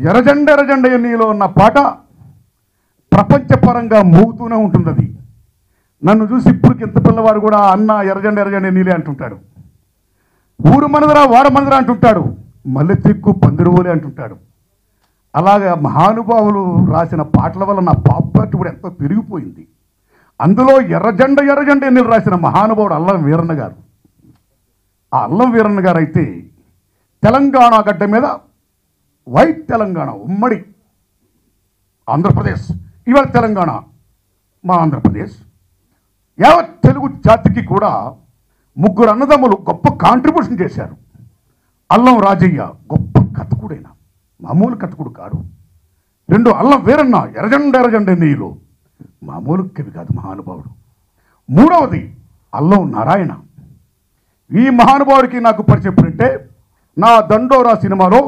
ఎర్రజెండ ఎర్రజెండ ఎన్నిలో ఉన్న పాట ప్రపంచపరంగా మోగుతూనే ఉంటుంది. అది నన్ను చూసి ఇప్పటికి ఎంత పిల్లవాడు కూడా అన్న ఎర్రజెండ ఎర్రజెండ ఎన్నిలే అంటుంటాడు. ఊరు మనదరా వాడ మనదరా అంటుంటాడు. మల్లె తిక్కు పందిరువోలే అంటుంటాడు. అలాగే మహానుభావులు రాసిన పాటల వల్ల నా పాపులారిటీ కూడా ఎంతో పెరిగిపోయింది. అందులో ఎర్రజెండ ఎర్రజెండ ఎన్నిలు రాసిన మహానుభావుడు అల్లం వీరన్న గారు. ఆ అల్లం వీరన్న గారు అయితే తెలంగాణ గడ్డ మీద వైట్ తెలంగాణ ఉమ్మడి ఆంధ్రప్రదేశ్, ఇవాళ తెలంగాణ మా ఆంధ్రప్రదేశ్, యావత్ తెలుగు జాతికి కూడా ముగ్గురు అన్నదమ్ములు గొప్ప కాంట్రిబ్యూషన్ చేశారు. అల్లం రాజయ్య గొప్ప కథకుడైన, మామూలు కథకుడు కాడు. రెండు అల్లం వీరన్న ఎర్రజెండ ఎర్రజెండ ఎన్నిలో మామూలు కవి కాదు, మహానుభావుడు. మూడవది అల్లం నారాయణ. ఈ మహానుభావుడికి నాకు పరిచయం ఎప్పుడంటే నా దండోరా సినిమాలో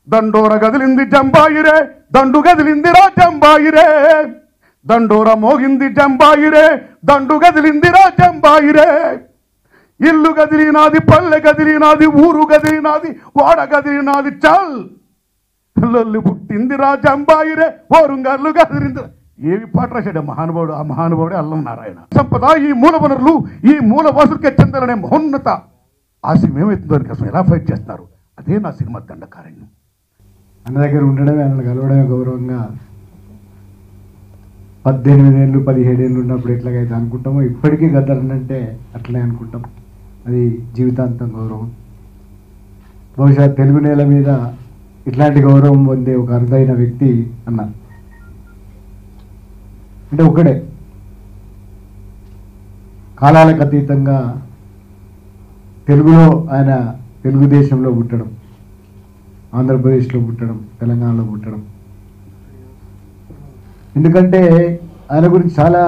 దండోర గదిలింది జంబాయిరే, దండు గదిలిందిరా జంబాయిరే, దండోర మోగింది జంబాయిరే, దండు గదిలిందిరా జంబాయిరే, ఇల్లు గదిలినాది పల్లె గదిలినాది ఊరు గదిలినాది వాడ గదిలినాది చల్ లొల్లి పుట్టిందిరా జంబాయిరే, ఓరుంగర్లు గదిలిందిరా. ఏవి పాట రాశాడు మహానుభావుడు? ఆ మహానుభావుడే అల్లం నారాయణ. సంపద ఈ మూల వనరులు ఈ మూల వాసులకే చెందాలనే మహోన్నత ఆశయం ఏమవుతుందో దానికోసం ఎలా ఫైట్ చేస్తున్నారు. అదే నా సినిమా దండకారణ్యం. అన్న దగ్గర ఉండడమే, అన్న కలవడమే గౌరవంగా 18 ఏళ్ళు 17 ఏళ్ళు ఉన్నప్పుడు ఎట్లాగైతే అనుకుంటామో ఇప్పటికీ గద్దరన్నంటే అట్లనే అనుకుంటాం. అది జీవితాంతం గౌరవం. బహుశా తెలుగు నేల మీద ఇట్లాంటి గౌరవం పొందే ఒక అరుదైన వ్యక్తి అన్న. అంటే ఒకడే కాలాలకు అతీతంగా తెలుగులో ఆయన తెలుగుదేశంలో పుట్టడం, ఆంధ్రప్రదేశ్లో పుట్టడం, తెలంగాణలో పుట్టడం. ఎందుకంటే ఆయన గురించి చాలా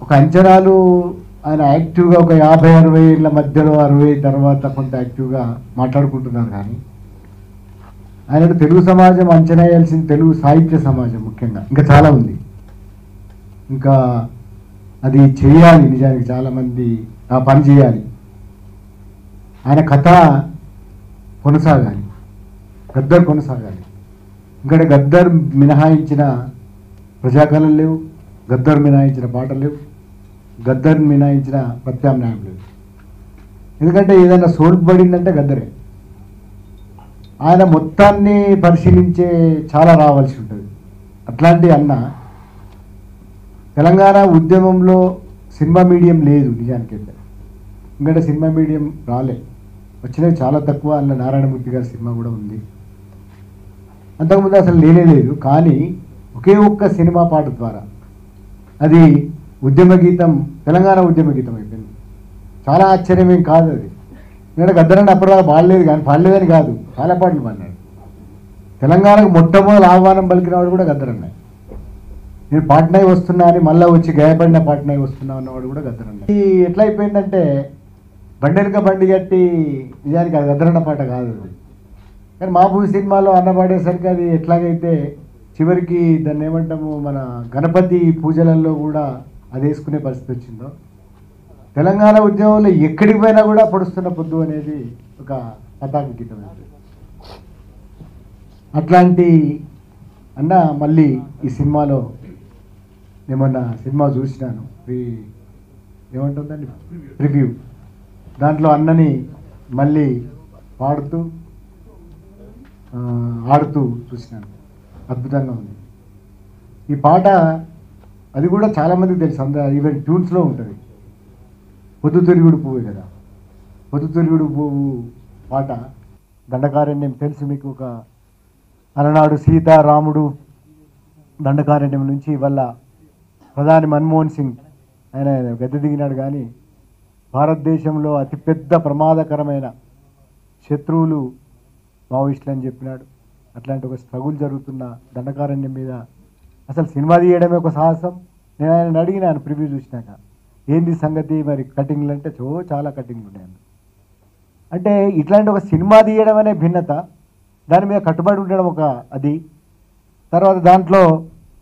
ఒక అంచనాలు, ఆయన యాక్టివ్గా ఒక 50-60 ఏళ్ళ మధ్యలో 60 తర్వాత కొంత యాక్టివ్గా మాట్లాడుకుంటున్నారు. కానీ ఆయన తెలుగు సమాజం అంచనా వేయాల్సింది తెలుగు సాహిత్య సమాజం ముఖ్యంగా ఇంకా చాలా ఉంది. ఇంకా అది చేయాలి, నిజానికి చాలామంది ఆ పని చేయాలి. ఆయన కథ కొనసాగాలి, గద్దర్ కొనసాగాలి. ఇంకా గద్దర్ మినహాయించిన ప్రజాకళలు లేవు, గద్దర్ మినహాయించిన పాటలు లేవు, గద్దర్ మినహాయించిన ప్రత్యామ్నాయం లేదు. ఎందుకంటే ఏదైనా సోల్పడిందంటే గద్దరే. ఆయన మొత్తాన్ని పరిశీలించే చాలా రావాల్సి ఉంటుంది. అట్లాంటి అన్న తెలంగాణ ఉద్యమంలో సినిమా మీడియం లేదు నిజానికి. ఎందుకంటే సినిమా మీడియం రాలే, వచ్చినవి చాలా తక్కువ. అందులో నారాయణమూర్తి గారి సినిమా కూడా ఉంది, అంతకుముందు అసలు లేనే లేదు. కానీ ఒకే ఒక్క సినిమా పాట ద్వారా అది ఉద్యమ గీతం, తెలంగాణ ఉద్యమ గీతం అయిపోయింది. చాలా ఆశ్చర్యమేం కాదు అది. ఎందుకంటే గద్దరన్న అప్పటిదాకా పాడలేదు, కానీ పాడలేదని కాదు, చాలా పాటలు పాడినాడు. తెలంగాణకు మొట్టమొదటి ఆహ్వానం పలికినవాడు కూడా గద్దరన్న. నేను పాట్నాయి వస్తున్నా అని మళ్ళీ వచ్చి గాయపడిన పాట్నాయి వస్తున్నా అన్నవాడు కూడా గద్దరన్న. ఈ ఎట్లా అయిపోయిందంటే బండెనక బండి కట్టి, నిజానికి అది గద్దరన్న పాట కాదు అది. కానీ మా భూ సినిమాలో అన్న పాడేసరికి అది ఎట్లాగైతే చివరికి దాన్ని ఏమంటాము, మన గణపతి పూజలలో కూడా అది వేసుకునే పరిస్థితి వచ్చిందో, తెలంగాణ ఉద్యమంలో ఎక్కడికి పోయినా కూడా పొడుస్తున్న పొద్దు అనేది ఒక పతాక గీతం. అట్లాంటి అన్న మళ్ళీ ఈ సినిమాలో ఏమన్నా సినిమా చూసినాను, ఏమంటుందండి రివ్యూ, దాంట్లో అన్నని మళ్ళీ పాడుతూ ఆడుతూ చూసినాను. అద్భుతంగా ఉంది ఈ పాట. అది కూడా చాలామందికి తెలుసు, అందరూ ఈవెన్ ట్యూన్స్లో ఉంటుంది. పొద్దుతిరుగుడు పువ్వు కదా, పొద్దుతిరుగుడు పువ్వు పాట దండకారణ్యం తెలుసు మీకు. ఒక అలనాడు సీతారాముడు దండకారణ్యం నుంచి వల్ల ప్రధాని మన్మోహన్ సింగ్ ఆయన గద్దె దిగినాడు. కానీ భారతదేశంలో అతిపెద్ద ప్రమాదకరమైన శత్రువులు మావోయిస్టులు అని చెప్పినాడు. అట్లాంటి ఒక స్ట్రగుల్ జరుగుతున్న దండకారణ్యం మీద అసలు సినిమా తీయడమే ఒక సాహసం. నేను ఆయన అడిగిన, ఆయన ప్రివ్యూ చూసినాక ఏంది సంగతి మరి కటింగ్లు అంటే చాలా కటింగ్లు ఉన్నాయన్న. అంటే ఇట్లాంటి ఒక సినిమా తీయడం అనే భిన్నత, దాని మీద కట్టుబడి ఉండడం ఒక అది, తర్వాత దాంట్లో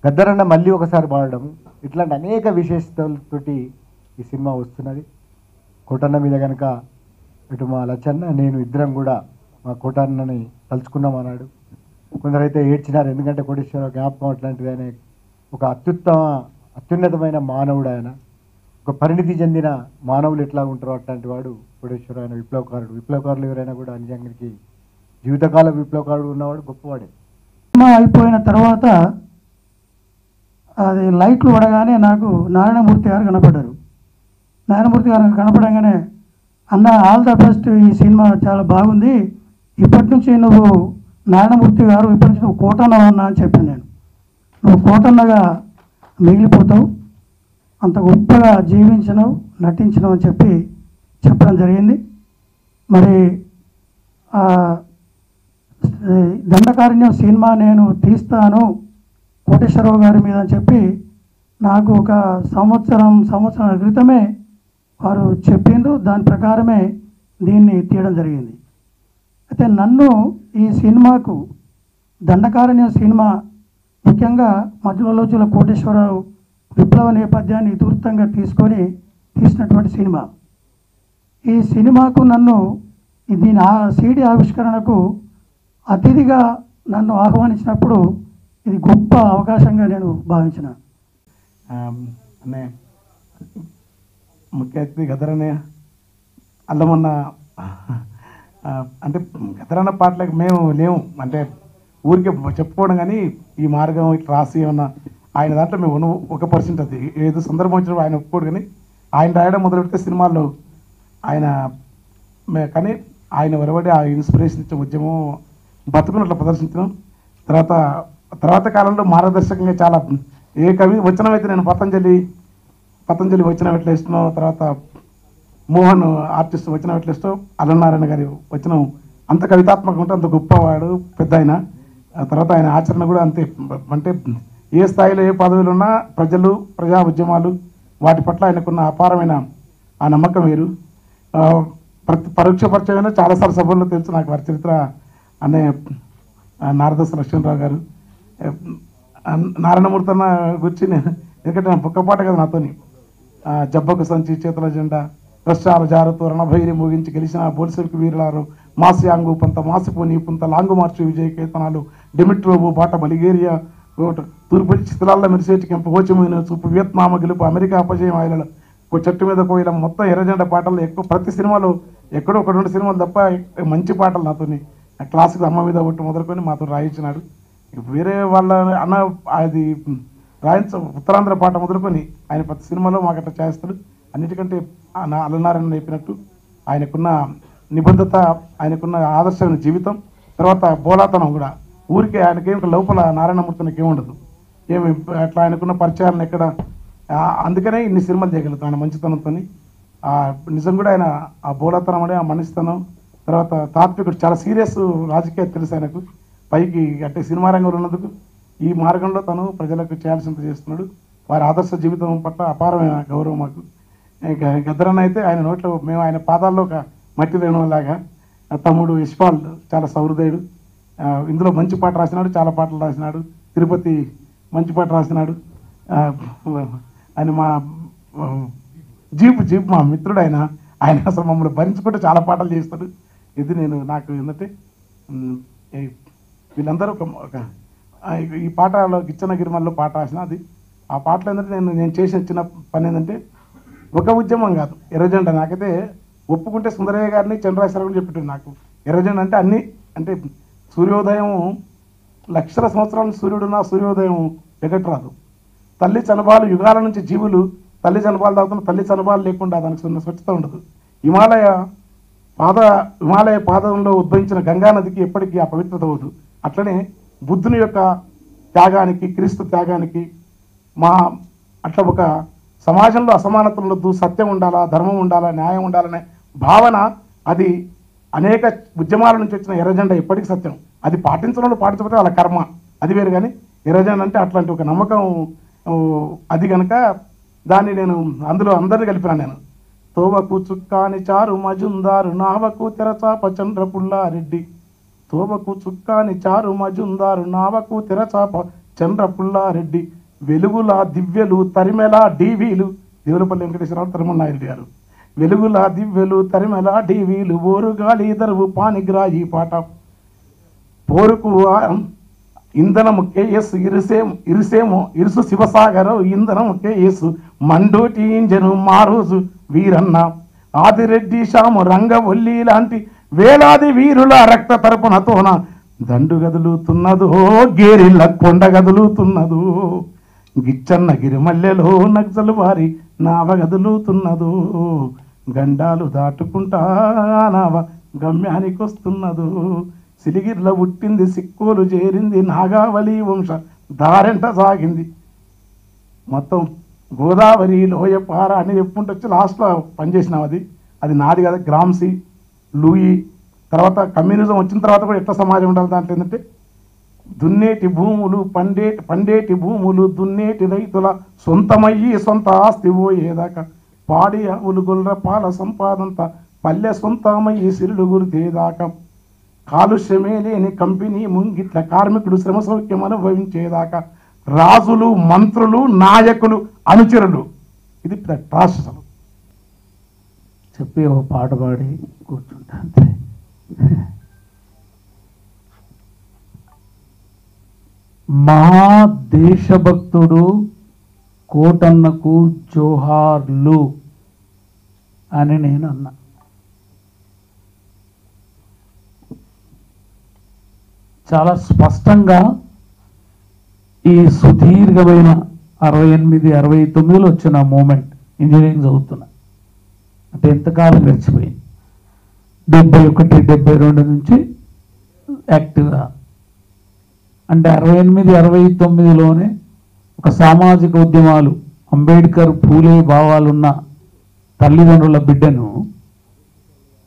గద్దరన్న మళ్ళీ ఒకసారి పాడడం, ఇట్లాంటి అనేక విశేషతలతోటి ఈ సినిమా వస్తున్నది. కోటన్న మీద కనుక ఇటు మా లచ్చన్న నేను ఇద్దరం కూడా మా కోటన్నని తలుచుకున్నాం అన్నాడు. కొందరైతే ఏడ్చినారు, ఎందుకంటే కోటేశ్వరరావు జ్ఞాపకం అట్లాంటిది. ఆయన ఒక అత్యున్నతమైన మానవుడు. ఆయన ఒక పరిణితి చెందిన మానవులు ఎట్లా ఉంటారో అట్లాంటి వాడు కోటేశ్వరరావు. ఆయన విప్లవకారుడు. విప్లవకారులు ఎవరైనా కూడా నిజానికి జీవితకాల విప్లవకారుడు ఉన్నవాడు గొప్పవాడే. సినిమా అయిపోయిన తర్వాత అది లైట్లు పడగానే నాకు నారాయణమూర్తి గారు కనపడ్డారు. నారాయణమూర్తి గారు కనపడంగానే, అన్న ఆల్ ద బెస్ట్, ఈ సినిమా చాలా బాగుంది, ఇప్పటి నుంచి నువ్వు నారాయణమూర్తి గారు ఇప్పటి నుంచి నువ్వు కోటన్న ఉన్నా అని చెప్పాను. నేను నువ్వు కోటన్నగా మిగిలిపోతావు, అంత గొప్పగా జీవించినవు, నటించినవు అని చెప్పడం జరిగింది. మరి దండకారణ్యం సినిమా నేను తీస్తాను కోటేశ్వరరావు గారి మీద అని చెప్పి నాకు ఒక సంవత్సరం క్రితమే వారు చెప్పిండ్రు. దాని ప్రకారమే దీన్ని తీయడం జరిగింది. అయితే నన్ను ఈ సినిమాకు దండకారణ్యం సినిమా ముఖ్యంగా మధ్యలోచుల కోటేశ్వరరావు విప్లవ నేపథ్యాన్ని ఇతివృత్తంగా తీసుకొని తీసినటువంటి సినిమా. ఈ సినిమాకు నన్ను దీని సీడీ ఆవిష్కరణకు అతిథిగా నన్ను ఆహ్వానించినప్పుడు ఇది గొప్ప అవకాశంగా నేను భావించిన. అనే ముఖ్య అతిథి గదరనే అల్లమన్న అంటే గదరన్న పాటలకు మేము లేము, అంటే ఊరికే చెప్పుకోవడం, కానీ ఈ మార్గం ఇట్లా రాసి ఏమన్నా ఆయన దాంట్లో మేము 1% అది ఏదో సందర్భం వచ్చినప్పుడు ఆయన ఒప్పుకోడు. కానీ ఆయన రాయడం మొదలు పెడితే సినిమాల్లో ఆయన కానీ ఆయన వెలువడి ఆ ఇన్స్పిరేషన్ ఇచ్చే ఉద్యమం బతుకున్నట్లు ప్రదర్శించడం. తర్వాత కాలంలో మార్గదర్శకంగా చాలా ఏ కవి వచనం అయితే నేను పతంజలి వచనం ఎట్లా ఇష్టమో, తర్వాత మోహన్ ఆర్టిస్ట్ వచనం ఎట్లా ఇష్టం, అలనారాయణ గారి వచనం అంత కవితాత్మకంగా ఉంటే అంత గొప్పవాడు పెద్ద ఆయన. తర్వాత ఆయన ఆచరణ కూడా అంతే. అంటే ఏ స్థాయిలో ఏ పదవిలో ఉన్నా ప్రజలు, ప్రజా ఉద్యమాలు, వాటి పట్ల ఆయనకున్న అపారమైన ఆ నమ్మకం వేరు. పరోక్ష పరిచయమైన చాలాసార్లు సభల్లో తెలుసు నాకు వారి చరిత్ర. అనే నారదస్ లక్ష్మణరావు గారు, నారాయణమూర్తి అన్న గురించి నేను, ఎందుకంటే నా పొక్కపాట కదా నాతోని, జబ్బకు సంచి చేతుల జెండా రష్యాల జారుతూ రణభైరి ముగించి గెలిచిన బోల్సెవిక్ వీరులారు మాసియాంగు పంత మాసిపోని పుంత లాంగు మార్చి విజయ కేతనాలు డెమిట్రోబు బాట బలిగేరియా తూర్పు చిత్రాల్లో మెరిసేటి కెంపు హోచిమైన చూపు వియత్నామ గెలుపు అమెరికా అపజయం ఆయనలు చెట్టు మీద కోయిల మొత్తం ఎర్రజెండ పాటలు ఎక్కువ. ప్రతి సినిమాలో ఎక్కడో 1-2 సినిమాలు తప్ప మంచి పాటలు నాతోని క్లాసిక్ అమ్మ మీద ఒట్టు మొదలుకొని మాతో రాయించినాడు. వేరే వాళ్ళ అన్న అది ఉత్తరాంధ్ర పాట మొదలుకొని ఆయన ప్రతి సినిమాలో మాకు అట్లా చేస్తాడు. అన్నిటికంటే అలనారాయణ చెప్పినట్టు ఆయనకున్న నిబద్ధత, ఆయనకున్న ఆదర్శమైన జీవితం, తర్వాత బోలాతనం కూడా. ఊరికే ఆయనకేం లోపల నారాయణమూర్తికి ఏముండదు, ఏమి అట్లా ఆయనకున్న పరిచయాలను ఎక్కడ, అందుకనే ఇన్ని సినిమాలు చేయగలుగుతాం ఆయన మంచితనంతో. నిజం కూడా ఆయన ఆ బోలాతనం అనే ఆ మనిషితనం, తర్వాత తాత్వికుడు, చాలా సీరియస్ రాజకీయ తెలుసు ఆయనకు. పైకి అంటే సినిమా రంగంలో ఉన్నందుకు ఈ మార్గంలో తను ప్రజలకు చేయాల్సినంత చేస్తున్నాడు. వారి ఆదర్శ జీవితం పట్ల అపారమైన గౌరవం మాకు. గద్దరన్న అయితే ఆయన నోట్లో మేము ఆయన పాదాల్లో ఒక మట్టి రేణులాగా. తమ్ముడు యశ్పాల్ చాలా సౌహృదయుడు. ఇందులో మంచి పాట రాసినాడు, చాలా పాటలు రాసినాడు. తిరుపతి మంచి పాట రాసినాడు. ఆయన మా జీప్ మా మిత్రుడు. ఆయన అసలు మమ్మల్ని భరించుకుంటే చాలా పాటలు చేస్తాడు. ఇది నాకు ఏంటంటే వీళ్ళందరూ ఈ పాటలో గిచ్చన గిరిమల్లో పాట రాసిన అది. ఆ పాటలో ఏంటంటే నేను చేసిన చిన్న పని ఏంటంటే ఒక ఉద్యమం కాదు, ఎర్రజెండా. నాకైతే ఒప్పుకుంటే సుందరయ్య గారిని చంద్రశేఖర్ గారిని చెప్పేటండి. నాకు ఎర్రజెండా అంటే అన్నీ, అంటే సూర్యోదయం లక్షల సంవత్సరాల సూర్యుడున్న సూర్యోదయం ఎగట్రాదు. తల్లి చనబాలు యుగాల నుంచి జీవులు తల్లి చనబాలు తాగుతున్న తల్లి చనబాలు లేకుండా దానికి స్వచ్ఛత ఉండదు. హిమాలయ పాదంలో ఉద్భవించిన గంగా నదికి ఎప్పటికీ ఆ పవిత్రత అవ్వదు. అట్లనే బుద్ధుని యొక్క త్యాగానికి, క్రీస్తు త్యాగానికి అట్లా ఒక సమాజంలో అసమానతలు ఉండద్దు, సత్యం ఉండాలా, ధర్మం ఉండాలా, న్యాయం ఉండాలనే భావన, అది అనేక ఉద్యమాల నుంచి వచ్చిన ఎర్రజెండా ఎప్పటికీ సత్యం. అది పాటించడం పాటించకపోతే వాళ్ళ కర్మ, అది వేరు. కానీ ఎర్రజెండా అంటే అట్లాంటి ఒక నమ్మకం. అది కనుక దాన్ని నేను అందులో అందరినీ కలిపినాను. నేను తోవకు చుక్కాని చారు మజుందారు నావకు తెరచాప చంద్రపుల్లారెడ్డి, తోవకు చుక్కాని చారు మజుందారు నావకు తెరచాప చంద్రపుల్లారెడ్డి, వెలుగుల దివ్యలు తరిమెల డీవీలు, దేవులపల్లి వెంకటేశ్వరరావు తిరుమలనాయుడు గారు. వెలుగుల దివ్యలు తరిమెల డీవీలు ఓరుగాలి దరువు పానిగ్రాయి పాట, ఇంధనము కేఎస్ ఇరుసు శివసాగరు ఇంధనము కేఎస్ మండోటి ఇంజను మారోజు వీరన్న ఆదిరెడ్డి శ్యాము రంగవల్లి లాంటి వేలాది వీరుల రక్త తరపునతోన దండు గదులుతున్నదో గేరిల్ల కొండ గదులుతున్నదో గిచ్చన్న గిరిమల్లెలో నక్సలు వారి నావ గదులుతున్నదో గండాలు దాటుకుంటా నావ గమ్యానికి వస్తున్నదో సిలిగిర్ల పుట్టింది సిక్కోలు చేరింది నాగావళి వంశ దారెంట సాగింది. మొత్తం గోదావరి లోయపార అని చెప్పుకుంటూ వచ్చి లాస్ట్లో పనిచేసినాం. అది నాది కదా. గ్రామ్సీ, లూయి, తర్వాత కమ్యూనిజం వచ్చిన తర్వాత కూడా ఎట్లా సమాజం ఉండాలి దాంట్లో ఏంటంటే దున్నేటి భూములు పండేటి భూములు దున్నేటి రైతుల సొంతమయ్యి సొంత ఆస్తి పోయేదాకా పాడి ఆవులు గొర్రెల పాల సంపాదంతా పల్లె సొంతమయ్యి సిరులు గురితేదాకా కాలుష్యమే లేని కంపెనీ ముంగిట్ల కార్మికుడు శ్రమ సౌఖ్యం అనుభవించేదాకా రాజులు మంత్రులు నాయకులు అనుచరులు ఇది రాష్ట్రం చెప్పి ఒక పాట పాడి కూర్చుంటా అంతే. మహా దేశభక్తుడు కోటన్నకు జోహార్లు అని నేను అన్నా. చాలా స్పష్టంగా ఈ సుదీర్ఘమైన 68, 69లో వచ్చిన మూమెంట్ ఇంజనీరింగ్ చదువుతున్నా అంటే ఎంతకాలం గడిచిపోయింది. 71, 72 నుంచి యాక్టివ్గా అంటే 68, 69లోనే ఒక సామాజిక ఉద్యమాలు అంబేద్కర్ పూలే భావాలున్న తల్లిదండ్రుల బిడ్డను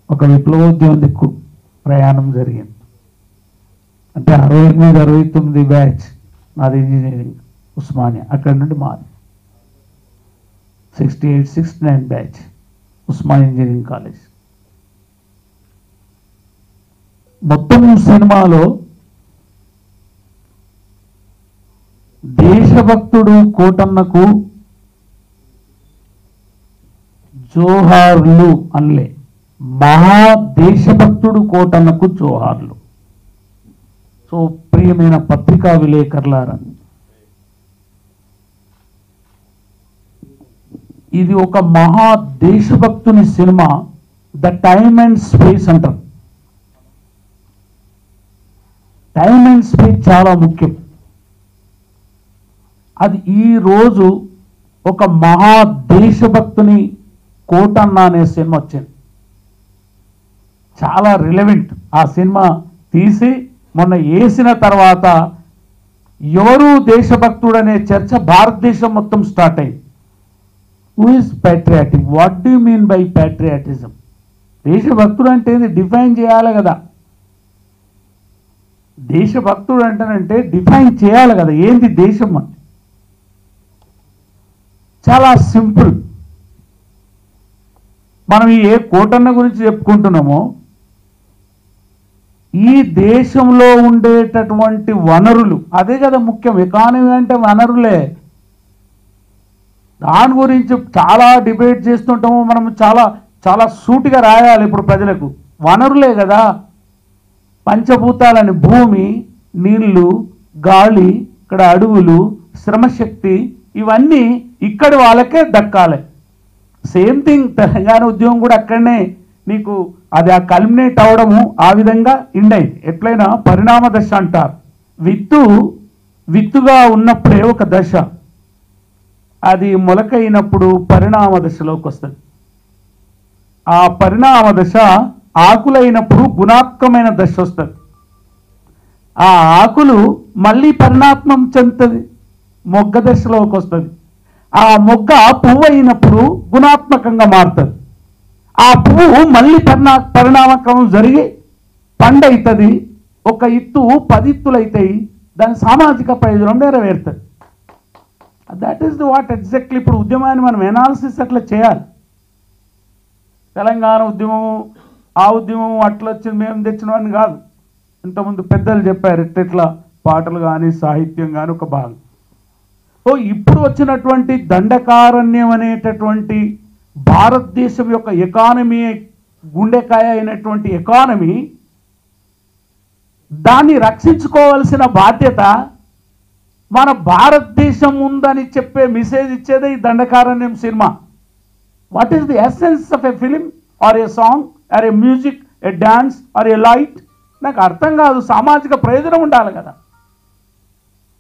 ఒక విప్లవోద్యమం దిక్కు ప్రయాణం జరిగింది. అంటే 68, 69 బ్యాచ్ నాది ఇంజనీరింగ్ ఉస్మానియా, అక్కడి నుండి మాది 68, 69 బ్యాచ్ ఉస్మానియా ఇంజనీరింగ్ కాలేజ్. మొత్తం సినిమాలో దేశభక్తుడు కోటన్నకు జోహార్లు అనలే, మహా దేశభక్తుడు కోటన్నకు జోహార్లు. సో ప్రియమైన పత్రికా విలేకరులారా, ఇది ఒక మహా దేశభక్తుని సినిమా. ద టైమ్ అండ్ స్పేస్ అంటారు. టైమ్ అండ్ స్పేస్ చాలా ముఖ్యం. అది ఈరోజు ఒక మహా దేశభక్తుని కోటన్న అనే సినిమా వచ్చింది. చాలా రిలవెంట్. ఆ సినిమా తీసి మొన్న వేసిన తర్వాత ఎవరు దేశభక్తుడు అనే చర్చ భారతదేశం మొత్తం స్టార్ట్ అయింది. Who is patriotic? What do mean by patriotism? దేశభక్తుడు అంటే డిఫైన్ చేయాలి కదా. దేశభక్తుడు అంటేనంటే డిఫైన్ చేయాలి కదా, ఏంది దేశం అంటే. చాలా సింపుల్. మనం ఏ కోటన్న గురించి చెప్పుకుంటున్నామో ఈ దేశంలో ఉండేటటువంటి వనరులు, అదే కదా ముఖ్యం. ఎకానమీ అంటే వనరులే. దాని గురించి చాలా డిబేట్ చేస్తుంటాము మనం. చాలా చాలా సూటిగా రాయాలి ఇప్పుడు ప్రజలకు. వనరులే కదా పంచభూతాలని, భూమి, నీళ్లు, గాలి, ఇక్కడ అడవులు, శ్రమశక్తి, ఇవన్నీ ఇక్కడ వాళ్ళకే దక్కాలి. సేమ్ థింగ్ తెలంగాణ ఉద్యమం కూడా అక్కడనే నీకు అది ఆ కల్మినేట్ అవడము ఆ విధంగా ఇండైంది. ఎట్లయినా పరిణామ దశ అంటారు. విత్తుగా ఉన్నప్పుడే ఒక దశ, అది మొలకైనప్పుడు పరిణామ దశలోకి వస్తుంది. ఆ పరిణామ దశ ఆకులైనప్పుడు గుణాత్మకమైన దశ వస్తుంది. ఆ ఆకులు మళ్ళీ పరిణాత్మం చెందుతుంది, మొగ్గ దశలోకి వస్తుంది. ఆ మొగ్గ పువ్వు అయినప్పుడు గుణాత్మకంగా మారుతుంది. ఆ పువ్వు మళ్ళీ పరిణామక్రమం జరిగి పండు అవుతుంది. ఒక ఇత్తు 10 ఇత్తులు అవుతాయి. దాని సామాజిక ప్రయోజనం నెరవేరుతుంది. That is the what exactly. ఇప్పుడు ఉద్యమాన్ని మనం ఎనాలిసిస్ అట్లా చేయాలి. తెలంగాణ ఉద్యమము, ఆ ఉద్యమం అట్లా వచ్చింది మేము తెచ్చినవని కాదు. ఇంతకుముందు పెద్దలు చెప్పారు ఎట్లా పాటలు కానీ సాహిత్యం కానీ ఒక భాగం. సో ఇప్పుడు వచ్చినటువంటి దండకారణ్యం అనేటటువంటి భారతదేశం యొక్క ఎకానమీ, గుండెకాయ అయినటువంటి ఎకానమీ దాన్ని రక్షించుకోవాల్సిన బాధ్యత మన భారతదేశం ఉందని చెప్పే మెసేజ్ ఇచ్చేదే ఈ Dandakaranyam cinema. What is the essence of a film or a song or a music, a dance or a light? నాకు అర్థం కాదు. సామాజిక ప్రయోజనం ఉండాలి కదా.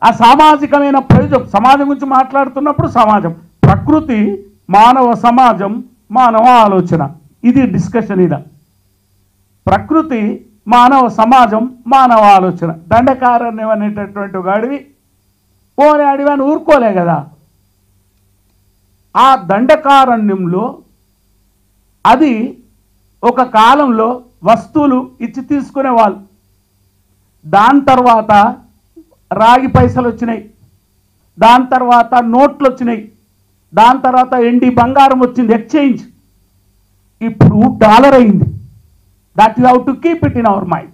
ఆ సామాజికమైన ప్రయోజనం, సమాజం గురించి మాట్లాడుతున్నప్పుడు సమాజం, ప్రకృతి, మానవ సమాజం, మానవ ఆలోచన, ఇది డిస్కషన్. ఇదా ప్రకృతి, మానవ సమాజం, మానవ ఆలోచన. దండకారణ్యం అనేటటువంటి ఒక అడవి, పోనీ అడవి అని ఊరుకోలే కదా. ఆ దండకారణ్యంలో అది ఒక కాలంలో వస్తువులు ఇచ్చి తీసుకునేవాళ్ళు. దాని తర్వాత రాగి పైసలు వచ్చినాయి, దాని తర్వాత నోట్లు వచ్చినాయి, దాని తర్వాత ఎండి బంగారం వచ్చింది, ఎక్స్చేంజ్. ఇప్పుడు డాలర్ అయింది. That you have to keep it in our mind.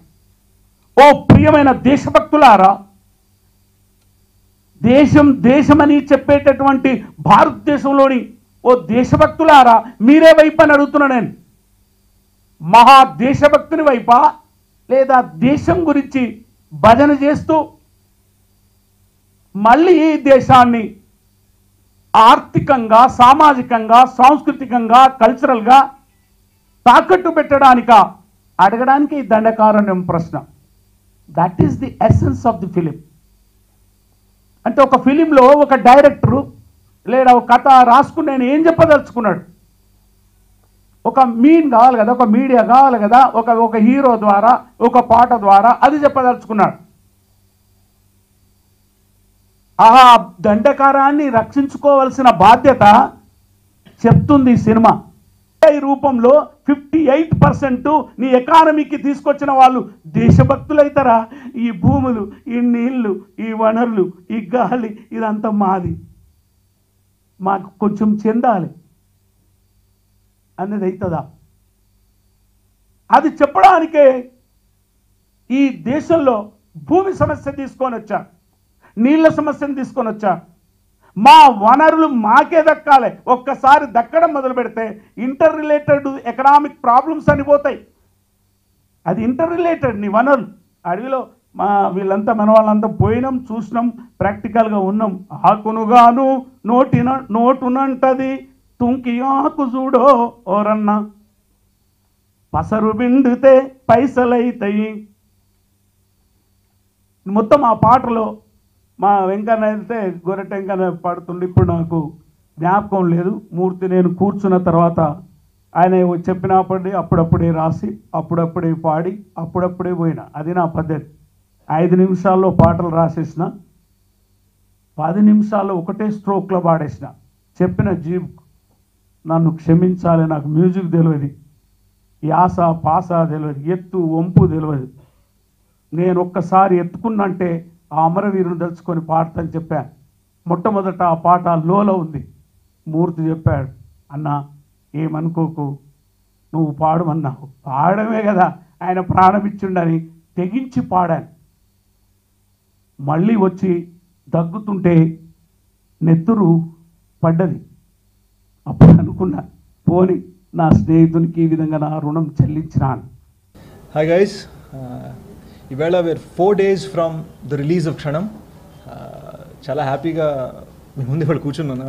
ఓ ప్రియమైన దేశభక్తులారా, దేశమని చెప్పేటటువంటి భారతదేశంలోని ఓ దేశభక్తులారా, మీరే వైపు అని అడుగుతున్నా నేను. మహా దేశభక్తుని వైపా, లేదా దేశం గురించి భజన చేస్తూ మళ్ళీ ఈ దేశాన్ని ఆర్థికంగా, సామాజికంగా, సాంస్కృతికంగా, కల్చరల్గా తాకట్టు పెట్టడానిక అడగడానికి ఈ దండకారణ్యం ప్రశ్న. That is the essence of the film. అంటే ఒక ఫిలింలో ఒక డైరెక్టరు లేదా ఒక కథ రాసుకుని నేను ఏం చెప్పదలుచుకున్నాడు, ఒక మీన్ కావాలి కదా, ఒక మీడియా కావాలి కదా, ఒక హీరో ద్వారా, ఒక పాట ద్వారా అది చెప్పదలుచుకున్నాడు. ఆ దండకారాన్ని రక్షించుకోవాల్సిన బాధ్యత చెప్తుంది ఈ సినిమా. ఈ రూపంలో 58% నీ ఎకానమీకి తీసుకొచ్చిన వాళ్ళు దేశభక్తులైతారా? ఈ భూములు, ఈ నీళ్లు, ఈ వనరులు, ఈ గాలి, ఇదంతా మాది, మాకు కొంచెం చెందాలి అనేది అవుతుందా? అది చెప్పడానికే ఈ దేశంలో భూమి సమస్య తీసుకొని వచ్చా, నీళ్ళ సమస్యను తీసుకొని వచ్చా. మా వనరులు మాకే దక్కాలి. ఒక్కసారి దక్కడం మొదలు పెడితే ఇంటర్ రిలేటెడ్ ఎకనామిక్ ప్రాబ్లమ్స్ అని పోతాయి. అది ఇంటర్ రిలేటెడ్. నీ వనరులు అడవిలో వీళ్ళంతా మన వాళ్ళంతా పోయినాం, చూసినాం, ప్రాక్టికల్గా ఉన్నాం. ఆకునుగాను నోటునంటది తుంకి ఆకు చూడో ఓరన్న, పసరు బిండితే పైసలైతాయి. మొత్తం ఆ పాటలో మా వెంకన్న అయితే గొర్రెటెంకన్న పాడుతుండే. ఇప్పుడు నాకు జ్ఞాపకం లేదు. మూర్తి నేను కూర్చున్న తర్వాత ఆయన చెప్పినప్పటి అప్పుడప్పుడే రాసి, అప్పుడప్పుడే పాడి, అప్పుడప్పుడే పోయినా. అది నా పద్ధతి. 5 నిమిషాల్లో పాటలు రాసేసిన, 10 నిమిషాల్లో ఒకటే స్ట్రోక్లో పాడేసిన. చెప్పిన జీబ్ నన్ను క్షమించాలి, నాకు మ్యూజిక్ తెలియదు, యాస పాస తెలియదు, ఎత్తు వంపు తెలియదు. నేను ఒక్కసారి ఎత్తుకున్నంటే ఆ అమరవీరుని తలుచుకొని పాడతాను చెప్పాను. మొట్టమొదట ఆ పాట లోలో ఉంది. మూర్తి చెప్పాడు, అన్న ఏమనుకోకు, నువ్వు పాడమన్నావు, పాడమే కదా ఆయన ప్రాణం ఇచ్చిండని తెగించి పాడాను. మళ్ళీ వచ్చి దగ్గుతుంటే నెత్తురు పడ్డది. అప్పుడు అనుకున్నా, పోని నా స్నేహితునికి ఈ విధంగా నా రుణం చెల్లించినాను. హాయ్ గైస్, ఇవాళ we're 4 days from the release of Kshanam. చాలా హ్యాపీగా మీ ముందు ఇవాళ కూర్చున్నాను.